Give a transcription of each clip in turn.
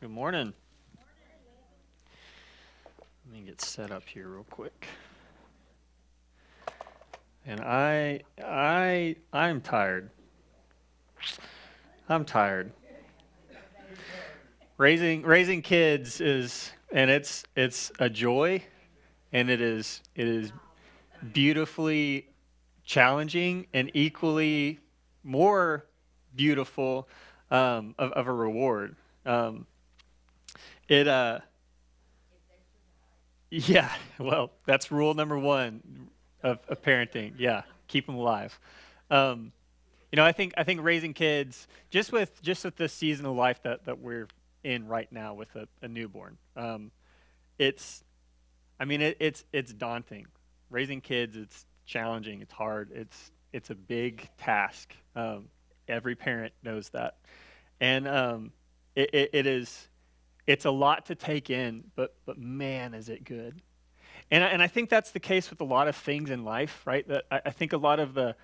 Good morning. Let me get set up here real quick. And I'm tired. I'm tired. Raising kids is and it's a joy, and it is beautifully challenging and equally more beautiful of a reward. Um, it Yeah, well, that's rule number one of parenting. Yeah, keep them alive. Um, I think raising kids just with the season of life that we're in right now with a newborn. It's it's daunting. Raising kids, it's challenging. It's hard. It's a big task. Every parent knows that, and it is. It's a lot to take in, but man, is it good. And I think that's the case with a lot of things in life, right? That I think a lot of the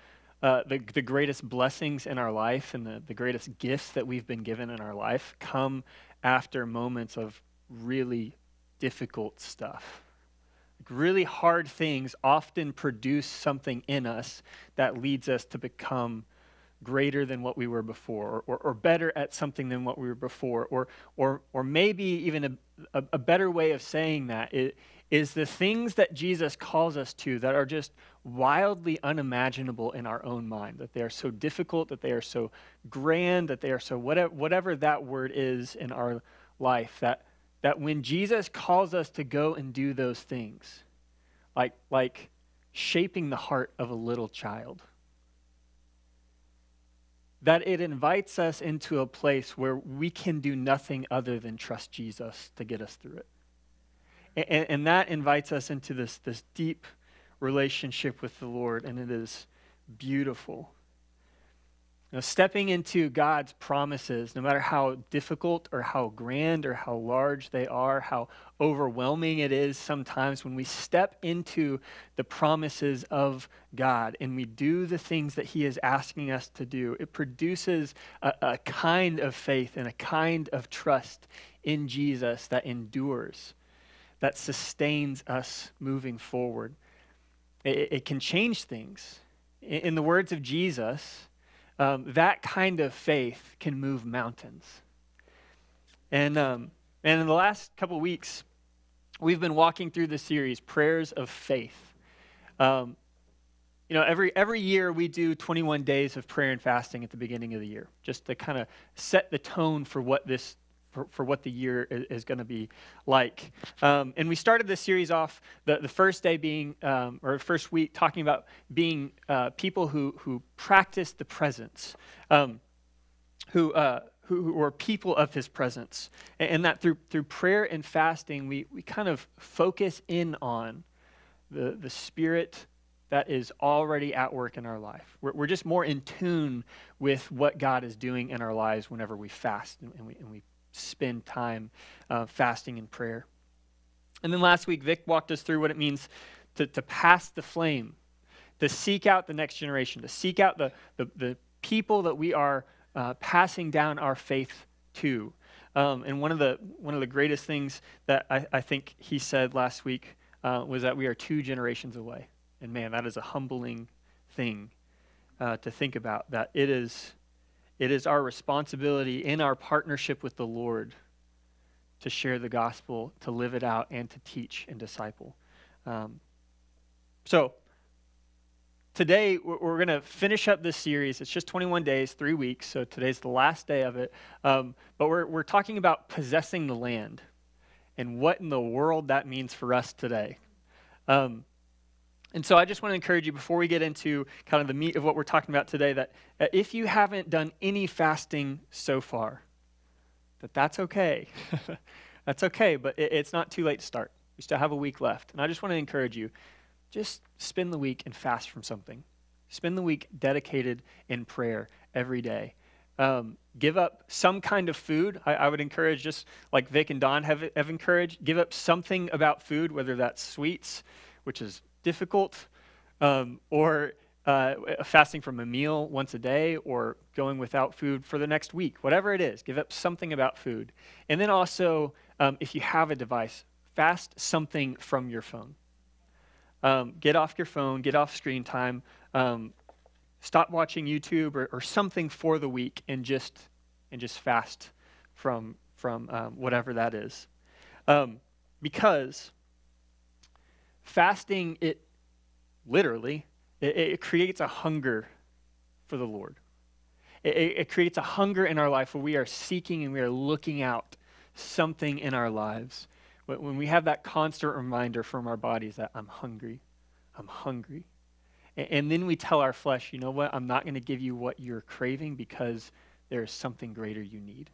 greatest blessings in our life and the greatest gifts that we've been given in our life come after moments of really difficult stuff. Like really hard things often produce something in us that leads us to become greater than what we were before, or better at something than what we were before, or maybe even a better way of saying that is the things that Jesus calls us to that are just wildly unimaginable in our own mind, that they are so difficult, that they are so grand, that they are so whatever that word is in our life, that when Jesus calls us to go and do those things, like shaping the heart of a little child, that it invites us into a place where we can do nothing other than trust Jesus to get us through it. And that invites us into this deep relationship with the Lord, and it is beautiful. Stepping into God's promises, no matter how difficult or how grand or how large they are, how overwhelming it is sometimes, when we step into the promises of God and we do the things that He is asking us to do, it produces a kind of faith and a kind of trust in Jesus that endures, that sustains us moving forward. It can change things. In the words of Jesus, that kind of faith can move mountains. And in the last couple of weeks, we've been walking through the series, Prayers of Faith. Um, every year we do 21 days of prayer and fasting at the beginning of the year, just to kind of set the tone for what for what the year is going to be like. And we started this series off the first day being, or first week, talking about being people who practice the presence, who are people of His presence, and that through prayer and fasting, we kind of focus in on the Spirit that is already at work in our life. We're just more in tune with what God is doing in our lives whenever we fast and we spend time fasting and prayer. And then last week, Vic walked us through what it means to pass the flame, to seek out the next generation, to seek out the people that we are passing down our faith to. And one of the greatest things that I think he said last week was that we are 2 generations away. And man, that is a humbling thing to think about, that it is our responsibility in our partnership with the Lord to share the gospel, to live it out, and to teach and disciple. So today, we're going to finish up this series. It's just 21 days, 3 weeks, so today's the last day of it. But we're talking about possessing the land and what in the world that means for us today. And so I just want to encourage you, before we get into kind of the meat of what we're talking about today, that if you haven't done any fasting so far, that's okay. That's okay, but it's not too late to start. We still have a week left. And I just want to encourage you, just spend the week and fast from something. Spend the week dedicated in prayer every day. Give up some kind of food. I would encourage, just like Vic and Don have encouraged, give up something about food, whether that's sweets, which is difficult, or fasting from a meal once a day, or going without food for the next week, whatever it is, give up something about food. And then also, if you have a device, fast something from your phone. Get off your phone, get off screen time, stop watching YouTube or something for the week, and just fast from whatever that is. Because fasting, it creates a hunger for the Lord. It creates a hunger in our life where we are seeking and we are looking out something in our lives. When we have that constant reminder from our bodies that I'm hungry. And then we tell our flesh, you know what, I'm not going to give you what you're craving because there is something greater you need.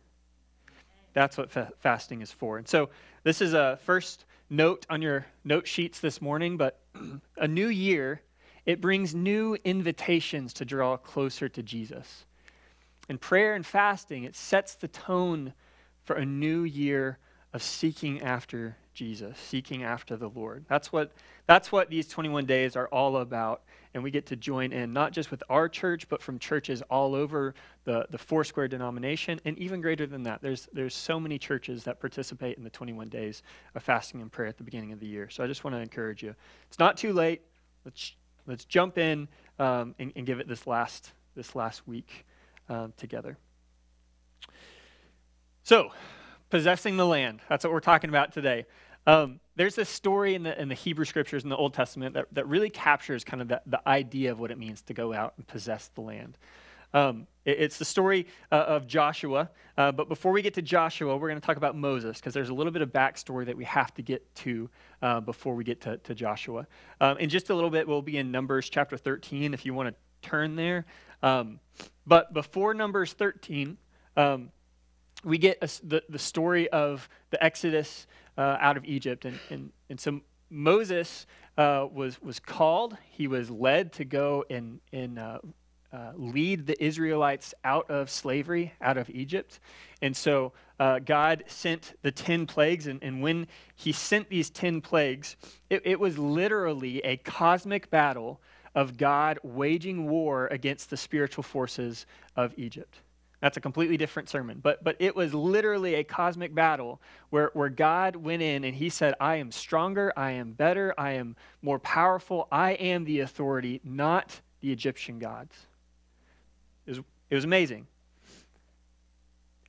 That's what fasting is for. And so this is a first note on your note sheets this morning, but a new year, it brings new invitations to draw closer to Jesus. And prayer and fasting, it sets the tone for a new year of seeking after Jesus, seeking after the Lord. That's what these 21 days are all about. And we get to join in, not just with our church, but from churches all over the Foursquare denomination, and even greater than that. There's so many churches that participate in the 21 days of fasting and prayer at the beginning of the year. So I just want to encourage you. It's not too late. Let's jump in and give it this last week together. So, possessing the land. That's what we're talking about today. There's a story in the Hebrew Scriptures in the Old Testament that really captures kind of the idea of what it means to go out and possess the land. It's the story of Joshua, but before we get to Joshua, we're going to talk about Moses, because there's a little bit of backstory that we have to get to before we get to Joshua. In just a little bit, we'll be in Numbers chapter 13, if you want to turn there. But before Numbers 13, we get the story of the Exodus out of Egypt. And so Moses was called. He was led to go and lead the Israelites out of slavery, out of Egypt. And so God sent the 10 plagues. And when he sent these 10 plagues, it was literally a cosmic battle of God waging war against the spiritual forces of Egypt. That's a completely different sermon. But it was literally a cosmic battle where God went in and he said, I am stronger, I am better, I am more powerful, I am the authority, not the Egyptian gods. It was amazing.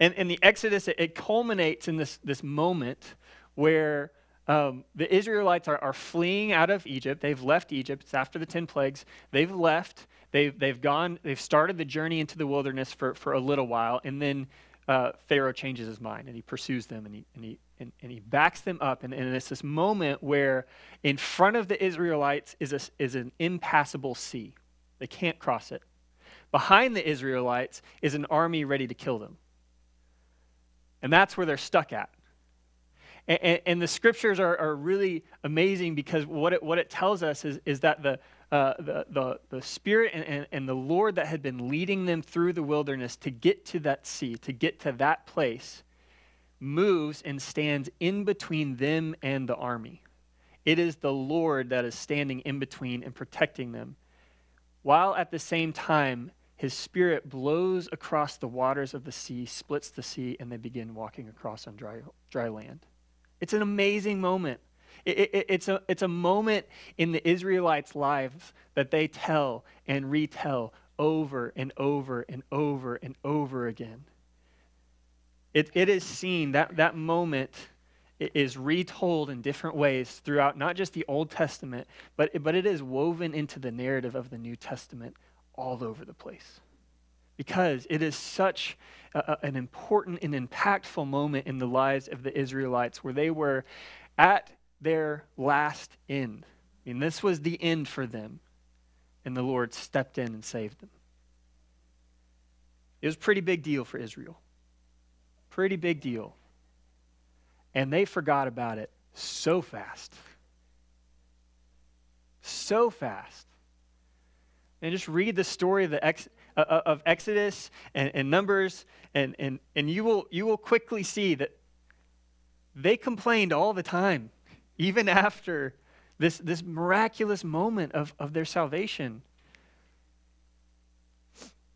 And the Exodus, it culminates in this moment where the Israelites are fleeing out of Egypt. They've left Egypt. It's after the 10 plagues. They've left. They've started the journey into the wilderness for a little while, and then Pharaoh changes his mind and he pursues them and he backs them up. And it's this moment where in front of the Israelites is an impassable sea. They can't cross it. Behind the Israelites is an army ready to kill them. And that's where they're stuck at. And the scriptures are really amazing, because what it tells us is that the Spirit and the Lord that had been leading them through the wilderness to get to that sea, to get to that place, moves and stands in between them and the army. It is the Lord that is standing in between and protecting them, while at the same time his Spirit blows across the waters of the sea, splits the sea, and they begin walking across on dry land. It's an amazing moment. It's a moment in the Israelites' lives that they tell and retell over and over and over and over again. It is seen, that moment is retold in different ways throughout not just the Old Testament, but it is woven into the narrative of the New Testament all over the place. Because it is such an important and impactful moment in the lives of the Israelites, where they were at their last end. I mean, this was the end for them, and the Lord stepped in and saved them. It was a pretty big deal for Israel. Pretty big deal. And they forgot about it so fast. So fast. And just read the story of Exodus and Numbers, and you will quickly see that they complained all the time, even after this miraculous moment of their salvation.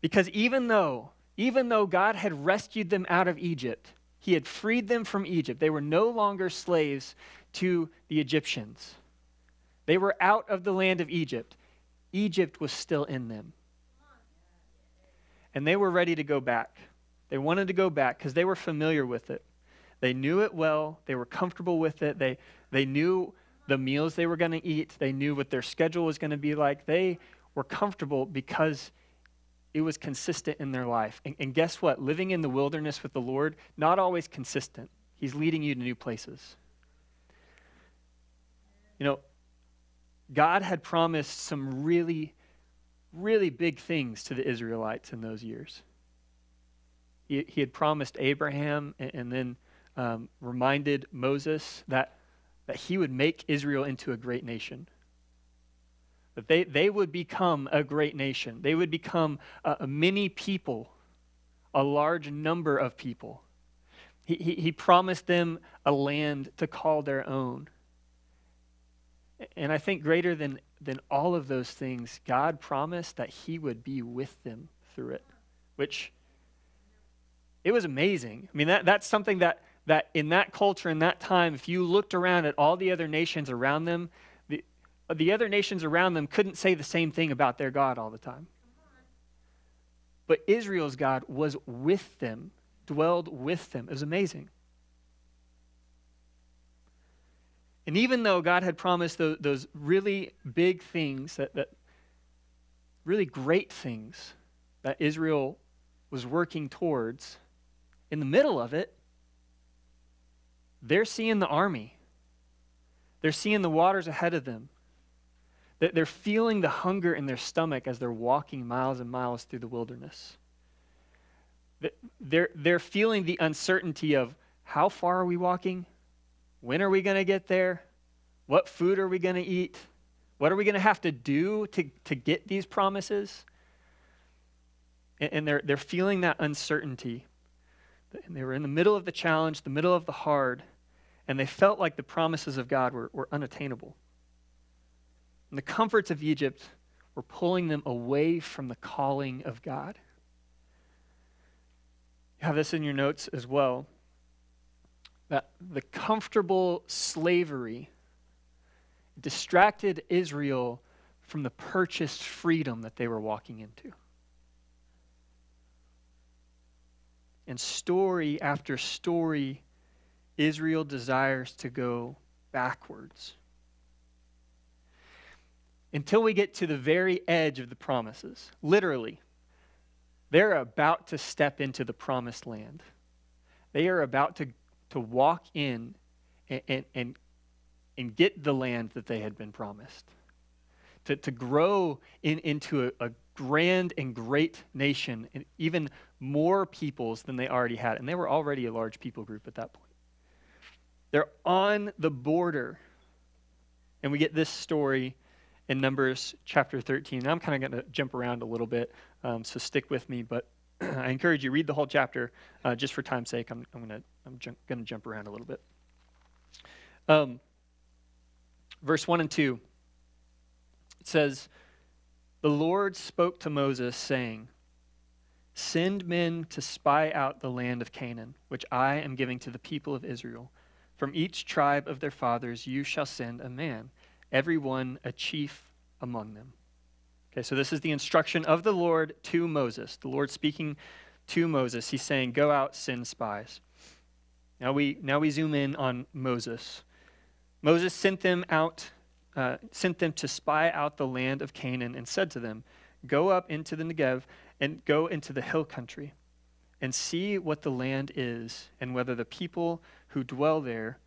Because even though God had rescued them out of Egypt, he had freed them from Egypt, they were no longer slaves to the Egyptians. They were out of the land of Egypt. Egypt was still in them. And they were ready to go back. They wanted to go back because they were familiar with it. They knew it well. They were comfortable with it. They knew the meals they were going to eat. They knew what their schedule was going to be like. They were comfortable because it was consistent in their life. And guess what? Living in the wilderness with the Lord, not always consistent. He's leading you to new places. You know, God had promised some really, really big things to the Israelites in those years. He had promised Abraham and then reminded Moses that he would make Israel into a great nation. That they would become a great nation. They would become many people, a large number of people. He promised them a land to call their own. And I think greater than all of those things, God promised that he would be with them through it, which it was amazing. I mean, that's something that in that culture, in that time, if you looked around at all the other nations around them, the other nations around them couldn't say the same thing about their God all the time. But Israel's God was with them, dwelled with them. It was amazing. And even though God had promised those really big things, that really great things that Israel was working towards, in the middle of it, they're seeing the army. They're seeing the waters ahead of them. They're feeling the hunger in their stomach as they're walking miles and miles through the wilderness. They're feeling the uncertainty of how far are we walking? When are we going to get there? What food are we going to eat? What are we going to have to do to get these promises? And they're feeling that uncertainty. And they were in the middle of the challenge, the middle of the hard, and they felt like the promises of God were unattainable. And the comforts of Egypt were pulling them away from the calling of God. You have this in your notes as well, that the comfortable slavery distracted Israel from the purchased freedom that they were walking into. And story after story, Israel desires to go backwards until we get to the very edge of the promises. Literally, they're about to step into the promised land. They are about to walk in and get the land that they had been promised. To grow into a grand and great nation, and even more peoples than they already had. And they were already a large people group at that point. They're on the border. And we get this story in Numbers chapter 13. And I'm kind of going to jump around a little bit, so stick with me. But I encourage you, read the whole chapter. Just for time's sake, I'm going to jump around a little bit. Verse 1 and 2, it says, "The Lord spoke to Moses, saying, 'Send men to spy out the land of Canaan, which I am giving to the people of Israel. From each tribe of their fathers you shall send a man, every one a chief among them.'" Okay, so this is the instruction of the Lord to Moses. The Lord speaking to Moses. He's saying, go out, send spies. Now we zoom in on Moses. Moses sent them to spy out the land of Canaan and said to them, "Go up into the Negev and go into the hill country and see what the land is, and whether the people who dwell there,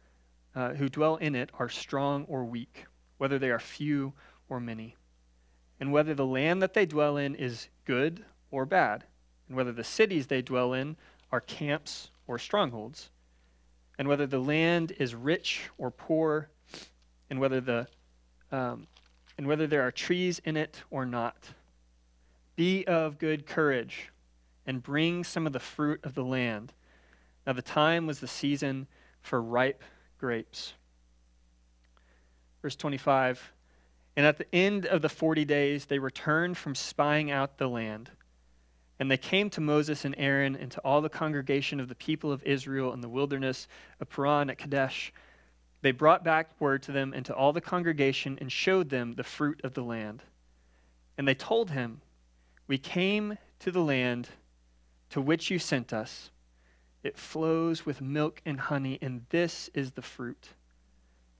who dwell in it, are strong or weak, whether they are few or many, and whether the land that they dwell in is good or bad, and whether the cities they dwell in are camps or strongholds, and whether the land is rich or poor, and whether there are trees in it or not. Be of good courage and bring some of the fruit of the land." Now the time was the season for ripe grapes. Verse 25, "And at the end of the 40 days they returned from spying out the land. And they came to Moses and Aaron and to all the congregation of the people of Israel in the wilderness of Paran at Kadesh. They brought back word to them and to all the congregation and showed them the fruit of the land. And they told him, we came to the land to which you sent us. It flows with milk and honey, and this is the fruit.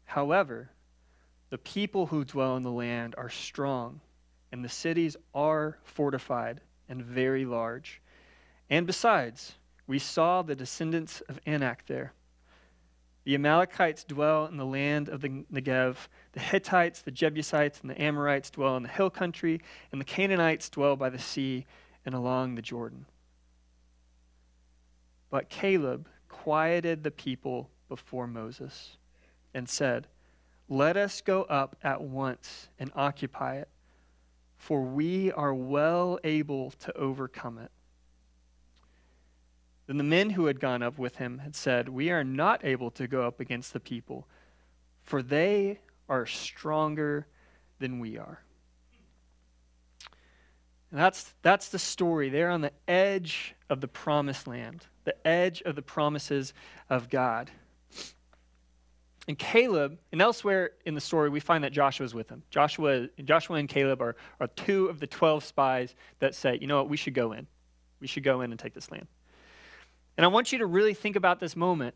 However, the people who dwell in the land are strong, and the cities are fortified and very large. And besides, we saw the descendants of Anak there. The Amalekites dwell in the land of the Negev. The Hittites, the Jebusites, and the Amorites dwell in the hill country, and the Canaanites dwell by the sea and along the Jordan. But Caleb quieted the people before Moses and said, let us go up at once and occupy it, for we are well able to overcome it. Then the men who had gone up with him had said, we are not able to go up against the people, for they are stronger than we are. And that's the story. They're on the edge of the promised land, the edge of the promises of God. And Caleb, and elsewhere in the story, we find that Joshua's with him. Joshua and Caleb are two of the 12 spies that say, you know what, we should go in. We should go in and take this land. And I want you to really think about this moment,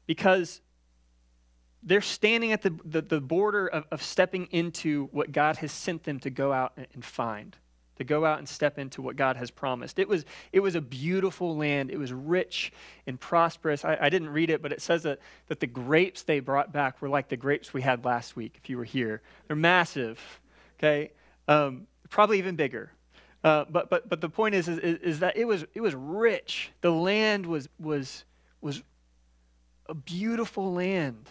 because they're standing at the border of stepping into what God has sent them to go out and find, to go out and step into what God has promised. It was a beautiful land. It was rich and prosperous. I didn't read it, but it says that the grapes they brought back were like the grapes we had last week, if you were here. They're massive, okay? Probably even bigger. But the point is that it was rich. The land was a beautiful land.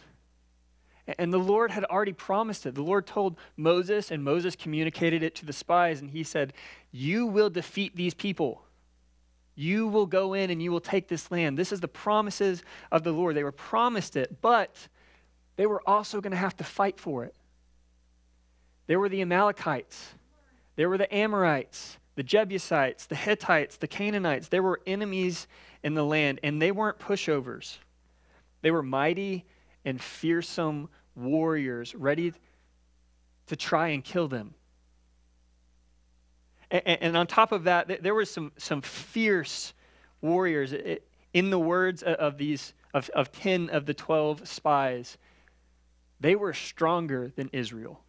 And the Lord had already promised it. The Lord told Moses, and Moses communicated it to the spies, and he said, you will defeat these people. You will go in and you will take this land. This is the promises of the Lord. They were promised it, but they were also going to have to fight for it. There were the Amalekites. There were the Amorites, the Jebusites, the Hittites, the Canaanites. There were enemies in the land, and they weren't pushovers. They were mighty and fearsome warriors ready to try and kill them. And on top of that, there were some fierce warriors. In the words of 10 of the 12 spies, they were stronger than Israel.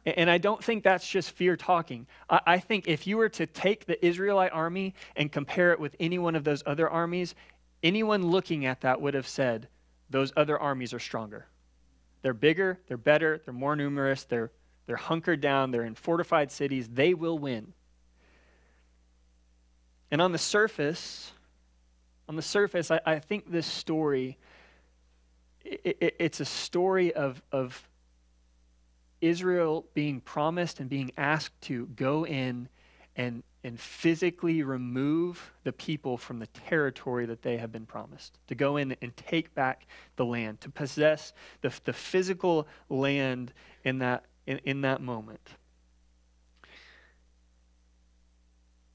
And I don't think that's just fear talking. I think if you were to take the Israelite army and compare it with any one of those other armies, anyone looking at that would have said, those other armies are stronger. They're bigger, they're better, they're more numerous, they're hunkered down, they're in fortified cities, they will win. And on the surface, I think this story, it's a story of Israel being promised and being asked to go in and physically remove the people from the territory that they have been promised, to go in and take back the land, to possess the physical land in that moment.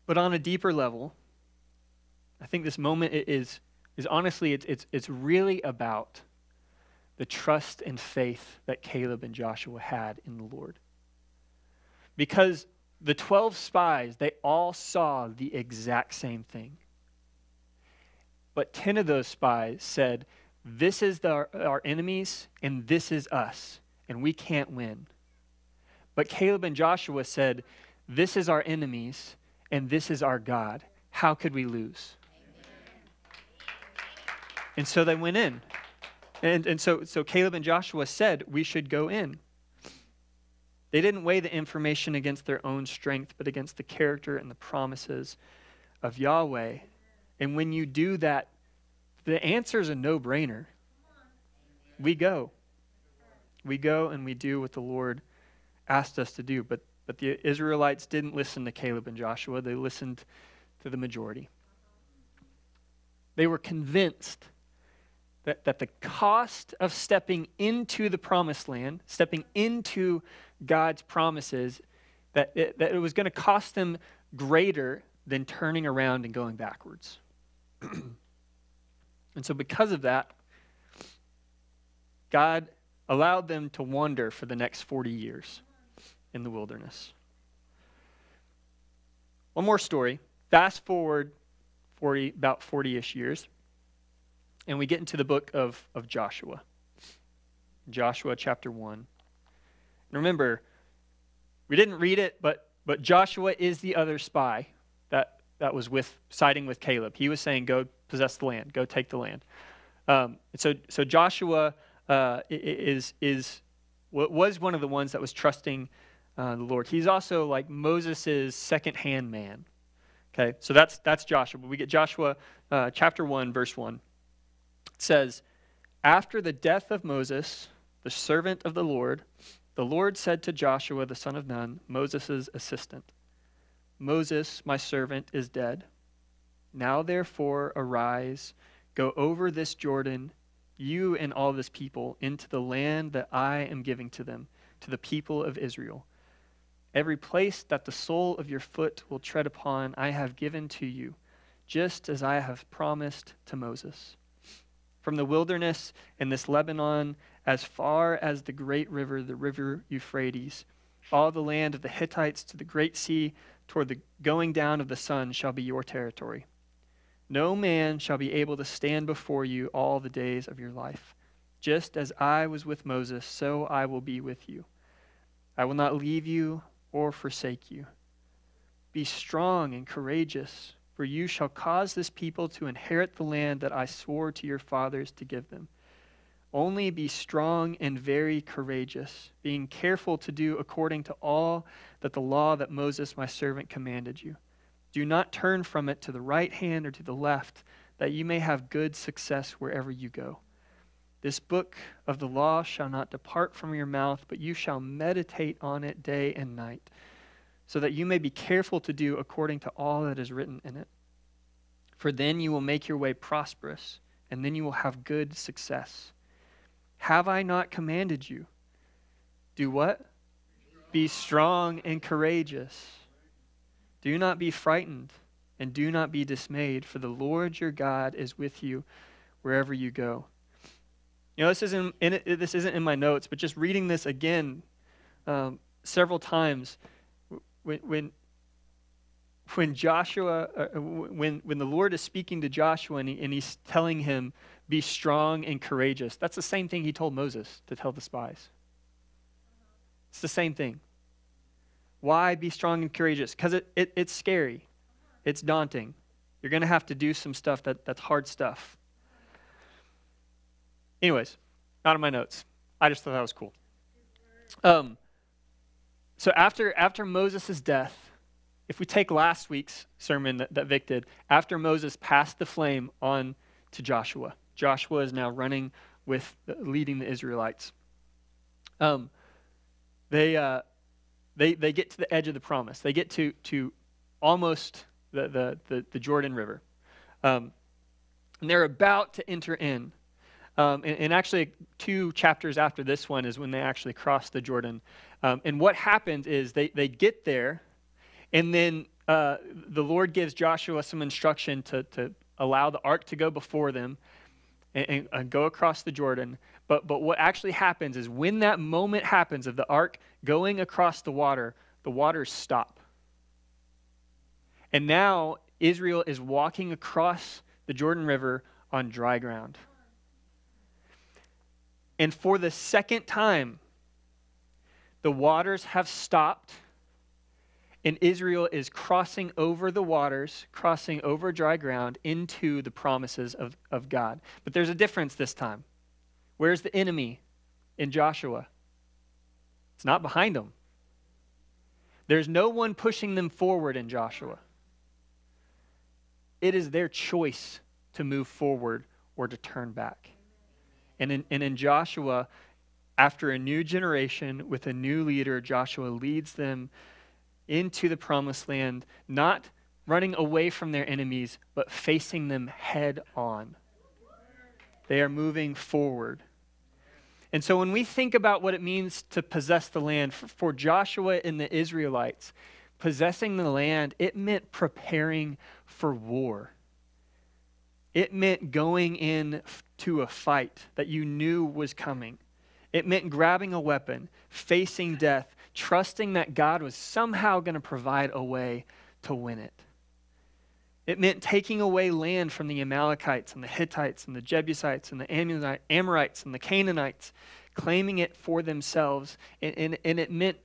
But on a deeper level, I think this moment is honestly, it's really about the trust and faith that Caleb and Joshua had in the Lord. Because the 12 spies, they all saw the exact same thing. But 10 of those spies said, this is our enemies, and this is us, and we can't win. But Caleb and Joshua said, this is our enemies, and this is our God. How could we lose? And so they went in. And so Caleb and Joshua said, we should go in. They didn't weigh the information against their own strength, but against the character and the promises of Yahweh. And when you do that, the answer is a no-brainer. We go. We go and we do what the Lord asked us to do. But the Israelites didn't listen to Caleb and Joshua. They listened to the majority. They were convinced that the cost of stepping into the promised land, stepping into God's promises, that it was going to cost them greater than turning around and going backwards. And so because of that, God allowed them to wander for the next 40 years in the wilderness. One more story. Fast forward about 40-ish years, and we get into the book of Joshua. Joshua chapter 1. And remember, we didn't read it, but Joshua is the other spy that was siding with Caleb. He was saying, go possess the land, go take the land. So Joshua was one of the ones that was trusting the Lord. He's also like Moses' second-hand man. Okay, so that's Joshua. But we get Joshua chapter 1, verse 1. It says, after the death of Moses, the servant of the Lord said to Joshua the son of Nun, Moses' assistant, Moses, my servant, is dead. Now therefore arise, go over this Jordan, you and all this people, into the land that I am giving to them, to the people of Israel. Every place that the sole of your foot will tread upon, I have given to you, just as I have promised to Moses. From the wilderness and this Lebanon, as far as the great river, the river Euphrates, all the land of the Hittites to the great sea, toward the going down of the sun, shall be your territory. No man shall be able to stand before you all the days of your life. Just as I was with Moses, so I will be with you. I will not leave you or forsake you. Be strong and courageous, for you shall cause this people to inherit the land that I swore to your fathers to give them. Only be strong and very courageous, being careful to do according to all that the law that Moses my servant commanded you. Do not turn from it to the right hand or to the left, that you may have good success wherever you go. This book of the law shall not depart from your mouth, but you shall meditate on it day and night, so that you may be careful to do according to all that is written in it. For then you will make your way prosperous, and then you will have good success. Have I not commanded you? Do what? Be strong and courageous. Do not be frightened, and do not be dismayed, for the Lord your God is with you wherever you go. You know, this isn't in my notes, but just reading this again several times, when Joshua, when the Lord is speaking to Joshua and he's telling him, be strong and courageous, that's the same thing he told Moses to tell the spies. It's the same thing. Why be strong and courageous? Because it's scary. It's daunting. You're going to have to do some stuff that's hard stuff. Anyways, not in my notes. I just thought that was cool. So after Moses' death, if we take last week's sermon that Vic did, after Moses passed the flame on to Joshua, Joshua is now running leading the Israelites. They get to the edge of the promise. They get to almost the Jordan River. And they're about to enter in. And actually, 2 chapters after this one is when they actually cross the Jordan. And what happens is they get there, and then the Lord gives Joshua some instruction to allow the ark to go before them and go across the Jordan. But what actually happens is when that moment happens of the ark going across the waters stop. And now Israel is walking across the Jordan River on dry ground. And for the second time, the waters have stopped, and Israel is crossing over the waters, crossing over dry ground into the promises of God. But there's a difference this time. Where's the enemy in Joshua? It's not behind them. There's no one pushing them forward in Joshua. It is their choice to move forward or to turn back. And in Joshua, after a new generation with a new leader, Joshua leads them into the promised land, not running away from their enemies, but facing them head on. They are moving forward. And so when we think about what it means to possess the land, for Joshua and the Israelites, possessing the land, it meant preparing for war. It meant going in to a fight that you knew was coming. It meant grabbing a weapon, facing death, trusting that God was somehow going to provide a way to win it. It meant taking away land from the Amalekites and the Hittites and the Jebusites and the Amorites and the Canaanites, claiming it for themselves. And it meant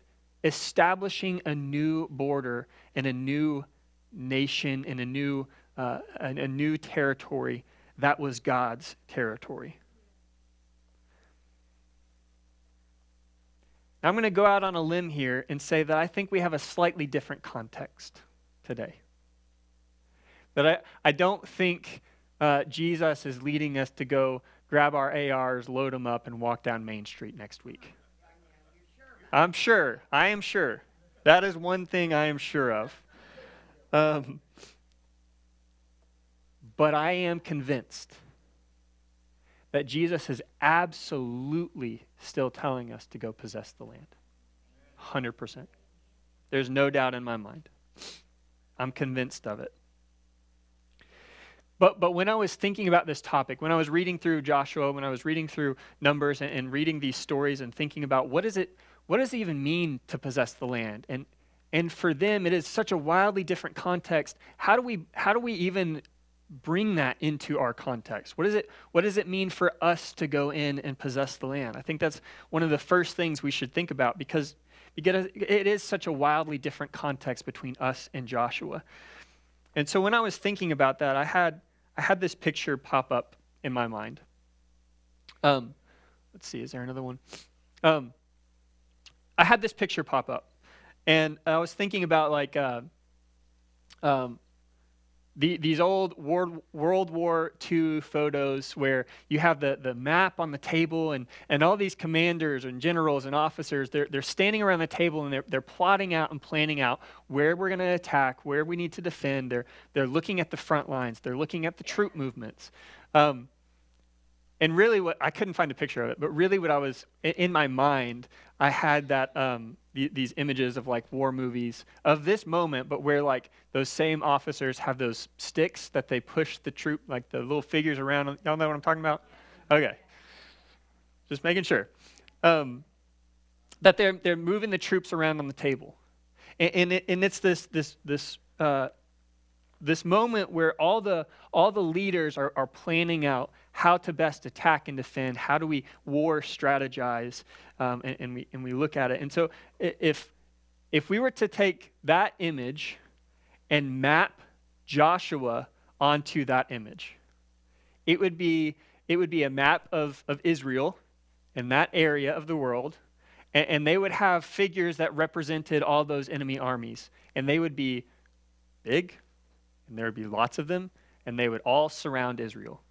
establishing a new border and a new nation and a new territory that was God's territory. Now, I'm going to go out on a limb here and say that I think we have a slightly different context today. That I don't think Jesus is leading us to go grab our ARs, load them up, and walk down Main Street next week. I am sure. That is one thing I am sure of. But I am convinced that Jesus is absolutely still telling us to go possess the land. 100%. There's no doubt in my mind. I'm convinced of it. But when I was thinking about this topic, when I was reading through Joshua, when I was reading through Numbers and reading these stories and thinking about what does it even mean to possess the land? And for them, it is such a wildly different context. How do we even bring that into our context? What does it mean for us to go in and possess the land? I think that's one of the first things we should think about because it is such a wildly different context between us and Joshua. And so when I was thinking about that, I had this picture pop up in my mind. Let's see, is there another one? I had this picture pop up, and I was thinking about these old World War II photos where you have the map on the table and all these commanders and generals and officers, they're standing around the table and they're plotting out and planning out where we're going to attack, where we need to defend. They're looking at the front lines. They're looking at the troop movements. And really I couldn't find a picture of it, but really what I was, in my mind, I had that these images of like war movies of this moment, but where like those same officers have those sticks that they push the troop, like the little figures around. Y'all know what I'm talking about? Okay. Just making sure. That they're moving the troops around on the table. And it's this moment where all the leaders are planning out how to best attack and defend. How do we war strategize? And we look at it. And so if we were to take that image and map Joshua onto that image, it would be a map of Israel and that area of the world, and they would have figures that represented all those enemy armies, and they would be big, and there would be lots of them, and they would all surround Israel.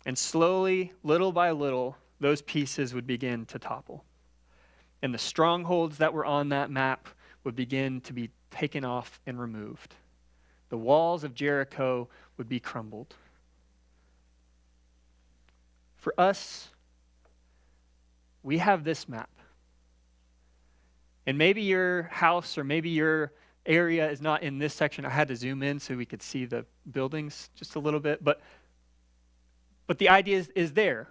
And slowly, little by little, those pieces would begin to topple. And the strongholds that were on that map would begin to be taken off and removed. The walls of Jericho would be crumbled. For us, we have this map. And maybe your house or maybe your area is not in this section. I had to zoom in so we could see the buildings just a little bit, but the idea is there.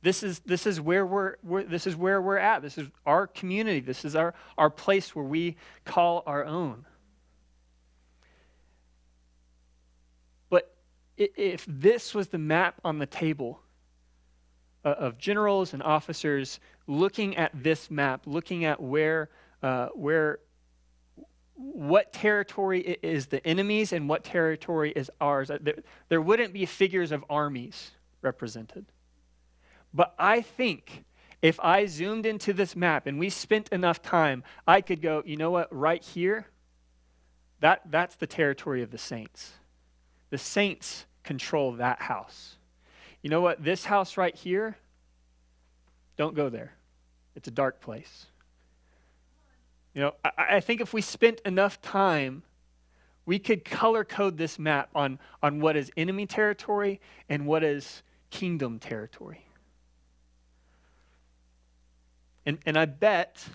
This is where we're at. This is our community. This is our place where we call our own. But if this was the map on the table of generals and officers looking at this map, looking at what territory is the enemy's and what territory is ours, there wouldn't be figures of armies represented. But I think if I zoomed into this map and we spent enough time, I could go, you know what, right here, that's the territory of the saints. The saints control that house. You know what, this house right here, don't go there. It's a dark place. You know, I think if we spent enough time, we could color code this map on what is enemy territory and what is kingdom territory. And I bet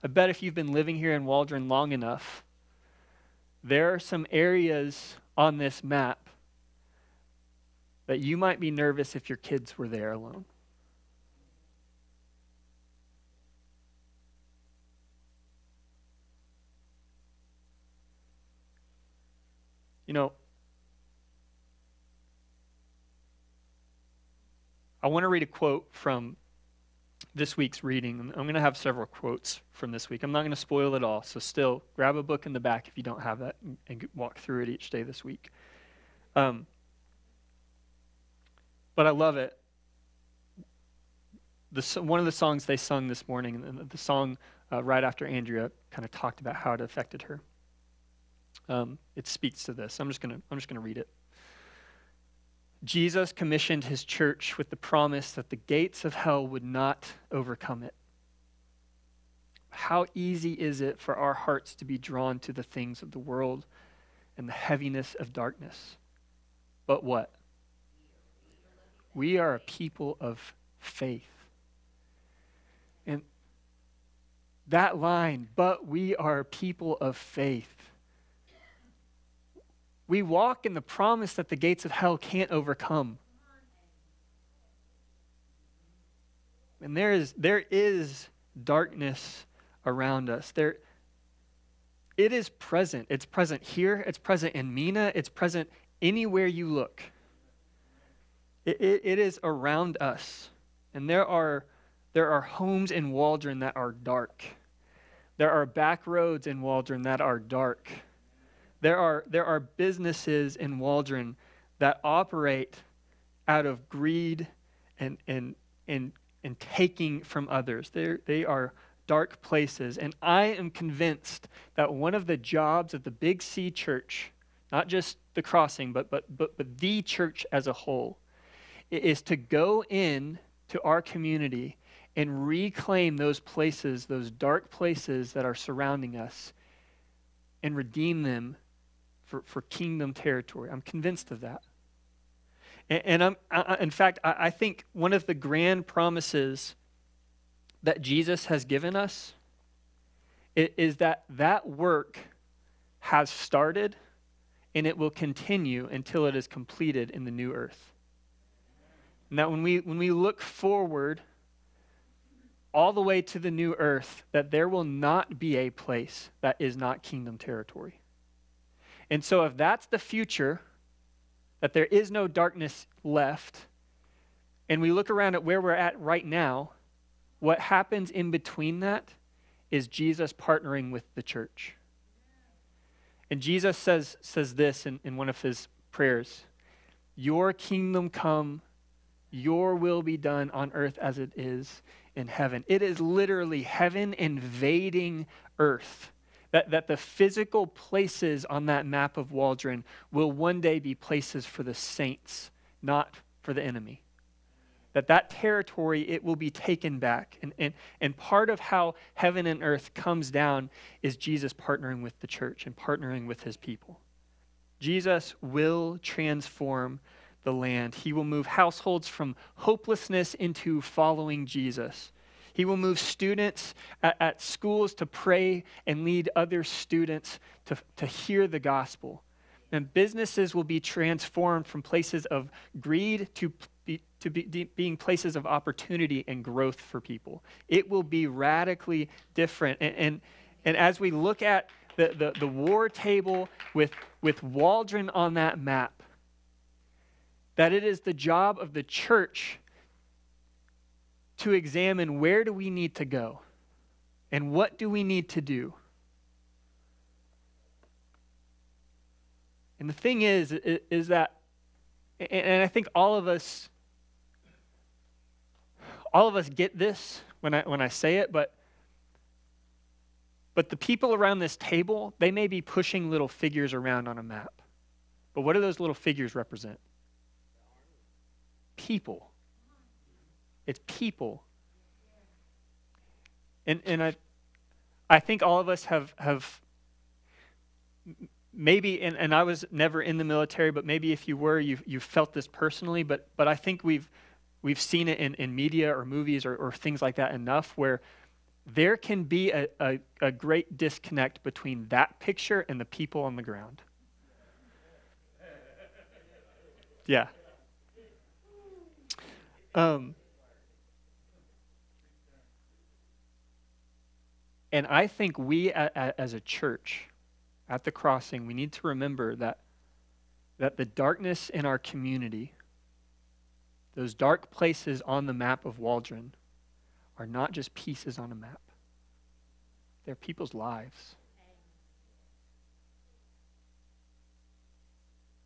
I bet if you've been living here in Waldron long enough, there are some areas on this map that you might be nervous if your kids were there alone. You know, I want to read a quote from this week's reading. I'm going to have several quotes from this week. I'm not going to spoil it all, so still grab a book in the back if you don't have that and walk through it each day this week. But I love it. One of the songs they sung this morning, and the song right after Andrea kind of talked about how it affected her. It speaks to this. I'm just gonna read it. Jesus commissioned his church with the promise that the gates of hell would not overcome it. How easy is it for our hearts to be drawn to the things of the world and the heaviness of darkness? But what? We are a people of faith. And that line, but we are a people of faith. We walk in the promise that the gates of hell can't overcome. And there is darkness around us. It is present. It's present here. It's present in Mina. It's present anywhere you look. It is around us. And there are homes in Waldron that are dark. There are back roads in Waldron that are dark. There are businesses in Waldron that operate out of greed and taking from others. They are dark places. And I am convinced that one of the jobs of the Big C Church, not just the Crossing, but the church as a whole, is to go in to our community and reclaim those places, those dark places that are surrounding us, and redeem them for kingdom territory. I'm convinced of that. And in fact, I think one of the grand promises that Jesus has given us is that work has started and it will continue until it is completed in the new earth. Now, when we look forward all the way to the new earth, that there will not be a place that is not kingdom territory. And so if that's the future, that there is no darkness left, and we look around at where we're at right now, what happens in between that is Jesus partnering with the church. And Jesus says this in one of his prayers, "Your kingdom come, your will be done on earth as it is in heaven." It is literally heaven invading earth. That the physical places on that map of Waldron will one day be places for the saints, not for the enemy. That territory, it will be taken back. And part of how heaven and earth comes down is Jesus partnering with the church and partnering with his people. Jesus will transform the land. He will move households from hopelessness into following Jesus. He will move students at schools to pray and lead other students to hear the gospel. And businesses will be transformed from places of greed to being places of opportunity and growth for people. It will be radically different. And as we look at the war table with Waldron on that map, that it is the job of the church to examine where do we need to go and what do we need to do. And the thing is that, and I think all of us get this when I say it, but the people around this table, they may be pushing little figures around on a map. But what do those little figures represent? People. It's people. And I think all of us have maybe, and I was never in the military, but maybe if you were, you felt this personally, but I think we've seen it in media or movies or things like that enough where there can be a great disconnect between that picture and the people on the ground. Yeah. And I think we as a church at the Crossing, we need to remember that the darkness in our community, those dark places on the map of Waldron, are not just pieces on a map. They're people's lives.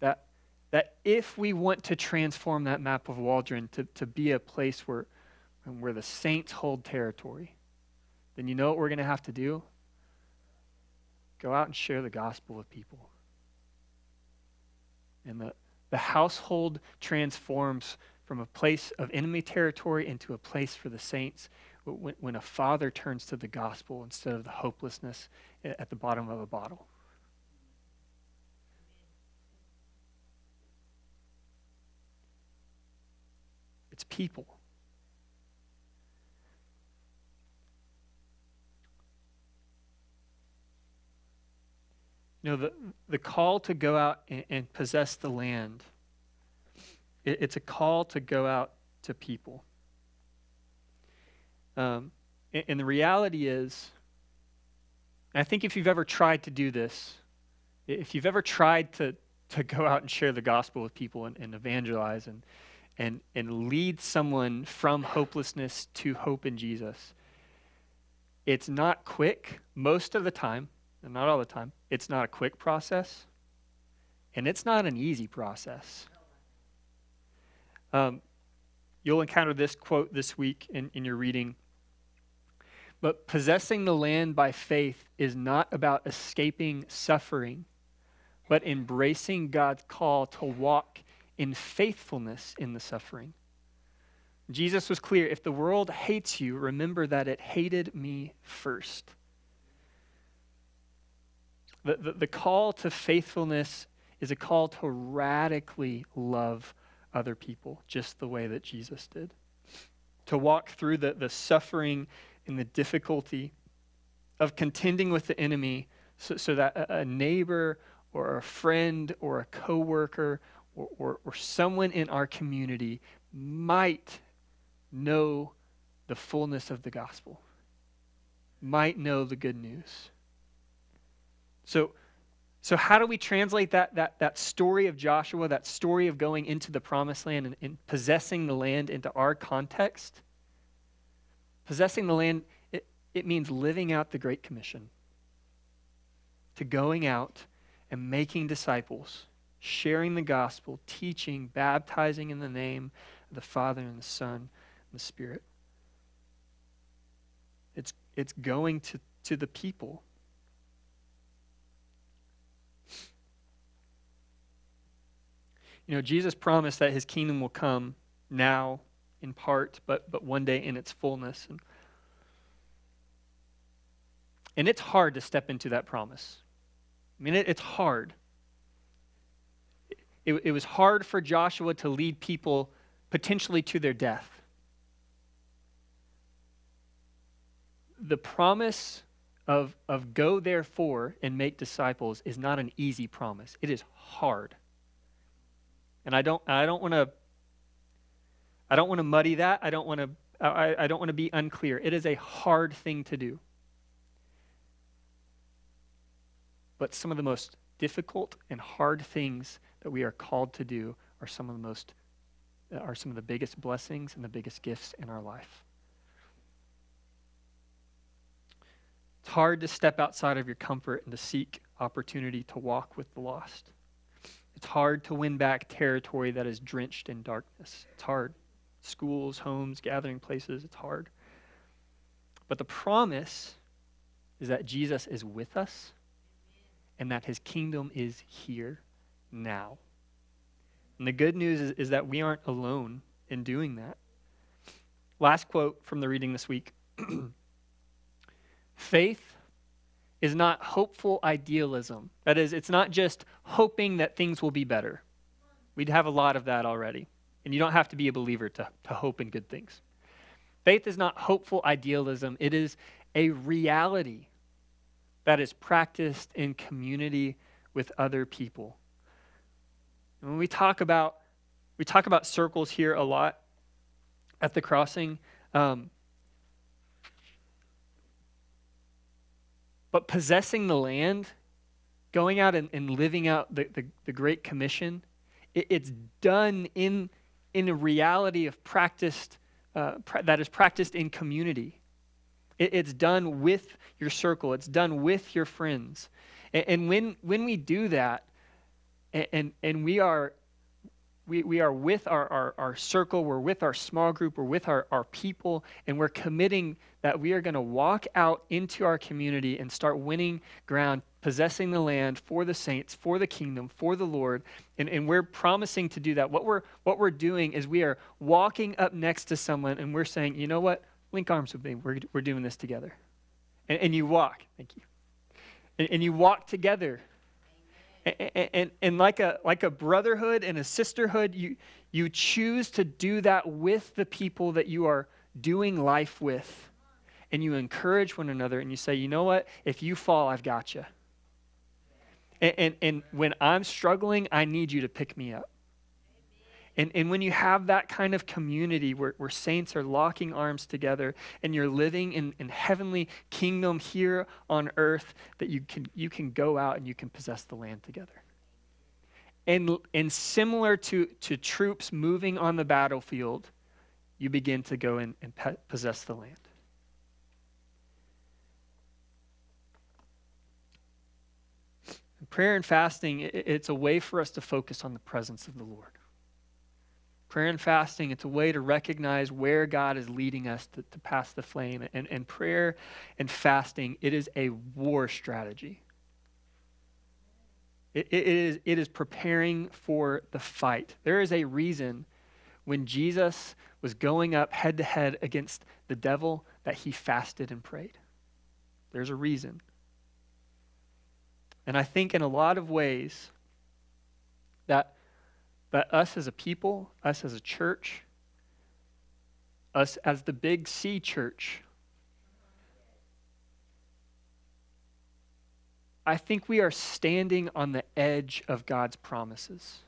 That if we want to transform that map of Waldron to be a place where the saints hold territory, then you know what we're going to have to do? Go out and share the gospel with people. And the household transforms from a place of enemy territory into a place for the saints when a father turns to the gospel instead of the hopelessness at the bottom of a bottle. It's people. You know, the call to go out and possess the land, it's a call to go out to people. And the reality is, I think if you've ever tried to do this, if you've ever tried to go out and share the gospel with people and evangelize and lead someone from hopelessness to hope in Jesus, it's not quick most of the time, and not all the time. It's not a quick process, and it's not an easy process. You'll encounter this quote this week in your reading. But possessing the land by faith is not about escaping suffering, but embracing God's call to walk in faithfulness in the suffering. Jesus was clear, if the world hates you, remember that it hated me first. The call to faithfulness is a call to radically love other people, just the way that Jesus did. To walk through the suffering and the difficulty of contending with the enemy so that a neighbor or a friend or a coworker or someone in our community might know the fullness of the gospel, might know the good news. So how do we translate that story of Joshua, that story of going into the promised land and possessing the land into our context? Possessing the land, it means living out the Great Commission. To going out and making disciples, sharing the gospel, teaching, baptizing in the name of the Father and the Son and the Spirit. It's going to the people. You know, Jesus promised that his kingdom will come now in part, but one day in its fullness. And it's hard to step into that promise. I mean, it's hard. It was hard for Joshua to lead people potentially to their death. The promise of go therefore and make disciples is not an easy promise. It is hard. And I don't want to muddy that. I don't want to be unclear. It is a hard thing to do. But some of the most difficult and hard things that we are called to do are some of the biggest blessings and the biggest gifts in our life. It's hard to step outside of your comfort and to seek opportunity to walk with the lost. It's hard to win back territory that is drenched in darkness. It's hard. Schools, homes, gathering places, it's hard. But the promise is that Jesus is with us and that his kingdom is here now. And the good news is that we aren't alone in doing that. Last quote from the reading this week. Faith is not hopeful idealism. That is, it's not just hoping that things will be better. We'd have a lot of that already. And you don't have to be a believer to hope in good things. Faith is not hopeful idealism. It is a reality that is practiced in community with other people. And when we talk about circles here a lot at the Crossing, but possessing the land, going out and living out the Great Commission, it's done in a reality of practiced that is practiced in community. It's done with your circle. It's done with your friends. And when we do that, and we are with our circle, we're with our small group, we're with our people, and we're committing that we are going to walk out into our community and start winning ground, possessing the land for the saints, for the kingdom, for the Lord, and we're promising to do that. What we're doing is we are walking up next to someone and we're saying, you know what? Link arms with me. We're doing this together. And you walk. Thank you. And you walk together. And like a brotherhood and a sisterhood, you choose to do that with the people that you are doing life with. And you encourage one another and you say, you know what? If you fall, I've got you. And when I'm struggling, I need you to pick me up. And when you have that kind of community where saints are locking arms together and you're living in heavenly kingdom here on earth, that you can go out and you can possess the land together. And similar to troops moving on the battlefield, you begin to go and possess the land. Prayer and fasting, it's a way for us to focus on the presence of the Lord. Prayer and fasting, it's a way to recognize where God is leading us to pass the flame. And prayer and fasting, it is a war strategy. It is preparing for the fight. There is a reason when Jesus was going up head to head against the devil that he fasted and prayed. There's a reason. And I think in a lot of ways that us as a people, us as a church, us as the Big C church, I think we are standing on the edge of God's promises.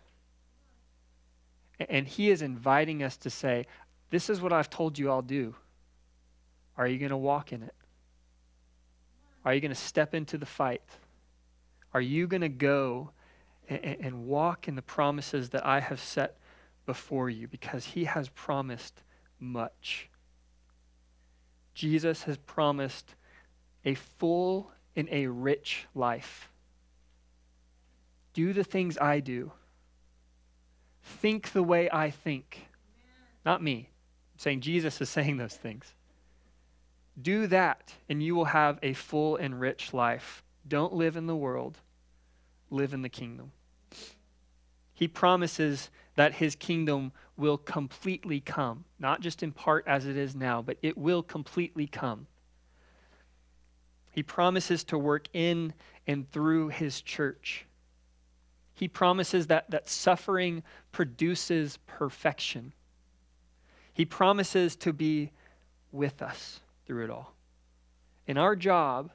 And he is inviting us to say, this is what I've told you I'll do. Are you going to walk in it? Are you going to step into the fight? Are you going to go and walk in the promises that I have set before you? Because he has promised much. Jesus has promised a full and a rich life. Do the things I do. Think the way I think. Not me. I'm saying Jesus is saying those things. Do that and you will have a full and rich life. Don't live in the world. Live in the kingdom. He promises that his kingdom will completely come. Not just in part as it is now, but it will completely come. He promises to work in and through his church. He promises that suffering produces perfection. He promises to be with us through it all. And our job,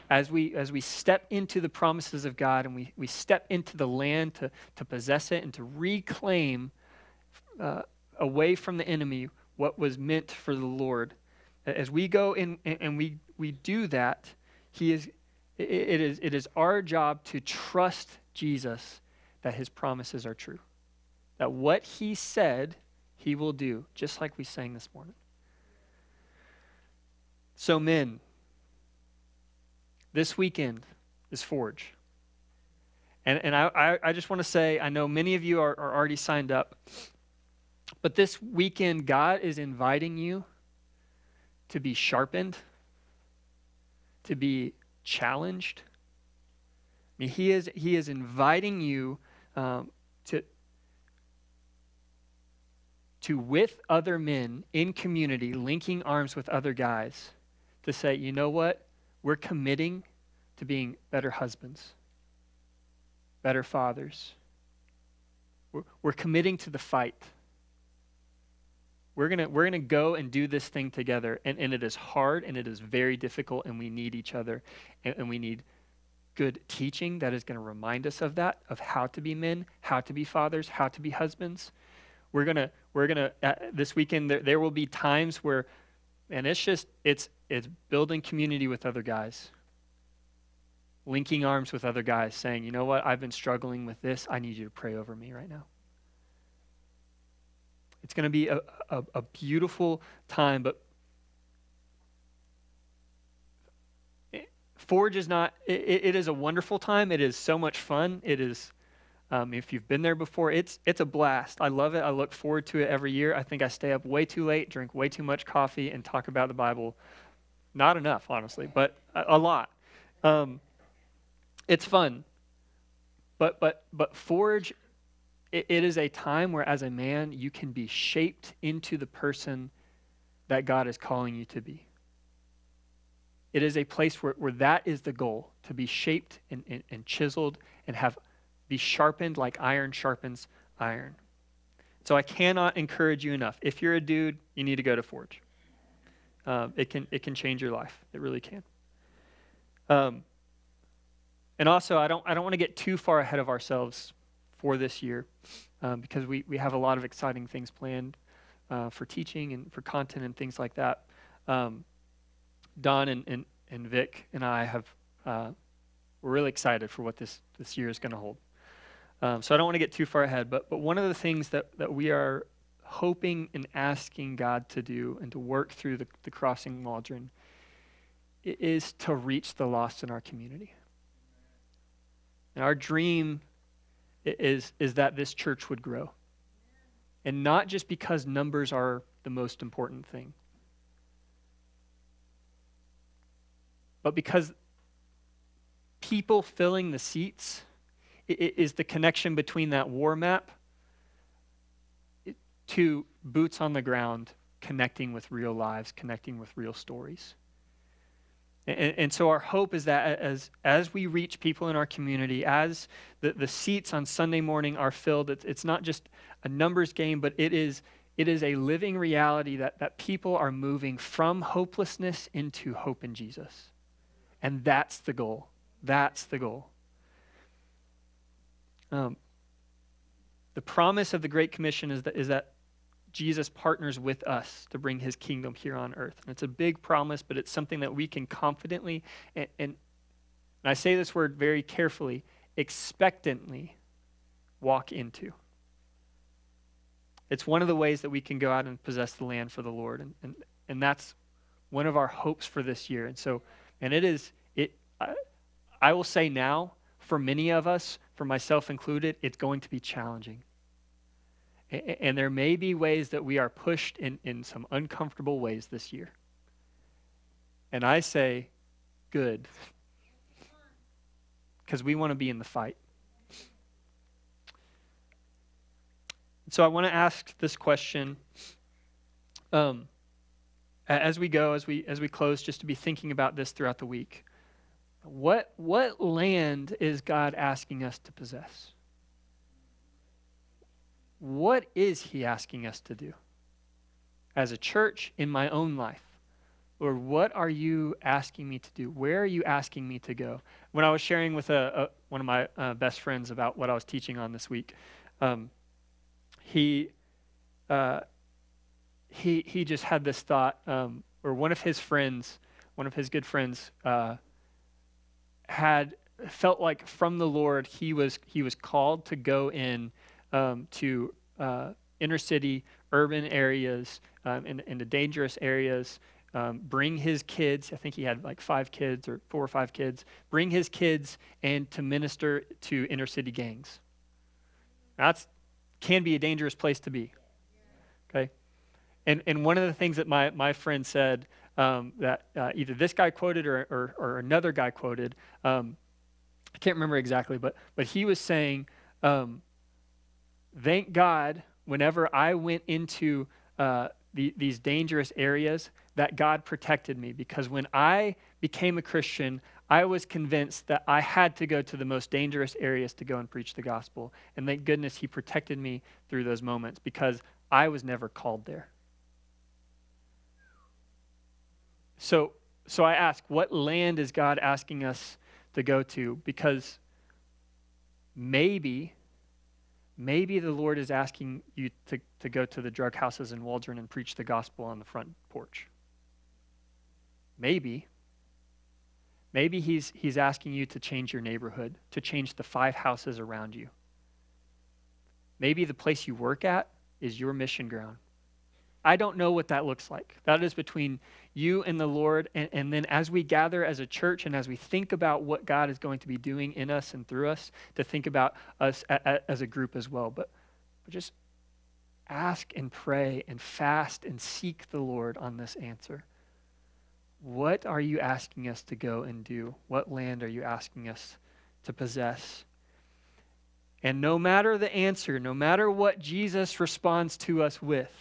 as we step into the promises of God and we step into the land to possess it and to reclaim away from the enemy what was meant for the Lord, as we go in and we do that, it is our job to trust Jesus that his promises are true. That what he said, he will do, just like we sang this morning. So men, this weekend is Forge. And I just want to say, I know many of you are already signed up, but this weekend, God is inviting you to be sharpened, to be challenged. I mean, he is inviting you to with other men in community, linking arms with other guys, to say, you know what? We're committing to being better husbands, better fathers. We're committing to the fight. We're gonna go and do this thing together, and it is hard and it is very difficult, and we need each other, and we need good teaching that is going to remind us of that, of how to be men, how to be fathers, how to be husbands. We're gonna this weekend there will be times where, and it's building community with other guys, linking arms with other guys, saying, you know what, I've been struggling with this. I need you to pray over me right now. It's going to be a beautiful time, but Forge is not, it is a wonderful time. It is so much fun. It is, if you've been there before, it's a blast. I love it. I look forward to it every year. I think I stay up way too late, drink way too much coffee, and talk about the Bible. Not enough, honestly, but a lot. It's fun. But Forge, it is a time where as a man, you can be shaped into the person that God is calling you to be. It is a place where that is the goal, to be shaped and chiseled and be sharpened like iron sharpens iron. So I cannot encourage you enough. If you're a dude, you need to go to Forge. It can change your life. It really can. And also, I don't want to get too far ahead of ourselves for this year, because we have a lot of exciting things planned for teaching and for content and things like that. Don and Vic and I we're really excited for what this year is going to hold. So I don't want to get too far ahead, but one of the things that we are hoping and asking God to do and to work through the Crossing Waldron is to reach the lost in our community. And our dream is that this church would grow. And not just because numbers are the most important thing, but because people filling the seats is the connection between that war map to boots on the ground, connecting with real lives, connecting with real stories. And so our hope is that as we reach people in our community, as the seats on Sunday morning are filled, it's not just a numbers game, but it is a living reality that people are moving from hopelessness into hope in Jesus. And that's the goal. That's the goal. The promise of the Great Commission is that Jesus partners with us to bring his kingdom here on earth. And it's a big promise, but it's something that we can confidently, and I say this word very carefully, expectantly walk into. It's one of the ways that we can go out and possess the land for the Lord. And that's one of our hopes for this year. And so, I will say now, for many of us, for myself included, it's going to be challenging. And there may be ways that we are pushed in some uncomfortable ways this year. And I say, good. Because we want to be in the fight. So I want to ask this question as we close, just to be thinking about this throughout the week. What land is God asking us to possess? What is he asking us to do? As a church, in my own life? Or what are you asking me to do? Where are you asking me to go? When I was sharing with one of my best friends about what I was teaching on this week, he just had this thought, or one of his good friends, had felt like from the Lord he was called to go in to inner city, urban areas, into dangerous areas, bring his kids. I think he had like 5 kids or 4 or 5 kids. Bring his kids and to minister to inner city gangs. That can be a dangerous place to be. Okay, and one of the things that my friend said, that either this guy quoted or another guy quoted, I can't remember exactly, but he was saying, thank God whenever I went into these dangerous areas that God protected me, because when I became a Christian, I was convinced that I had to go to the most dangerous areas to go and preach the gospel. And thank goodness he protected me through those moments, because I was never called there. So I ask, what land is God asking us to go to? Because maybe the Lord is asking you to go to the drug houses in Waldron and preach the gospel on the front porch. Maybe he's asking you to change your neighborhood, to change the 5 houses around you. Maybe the place you work at is your mission ground. I don't know what that looks like. That is between you and the Lord. And then as we gather as a church and as we think about what God is going to be doing in us and through us, to think about us as a group as well. But just ask and pray and fast and seek the Lord on this answer. What are you asking us to go and do? What land are you asking us to possess? And no matter the answer, no matter what Jesus responds to us with,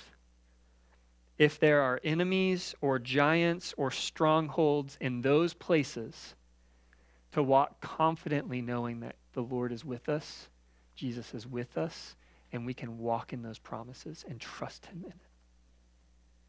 if there are enemies or giants or strongholds in those places, to walk confidently knowing that the Lord is with us, Jesus is with us, and we can walk in those promises and trust him in it.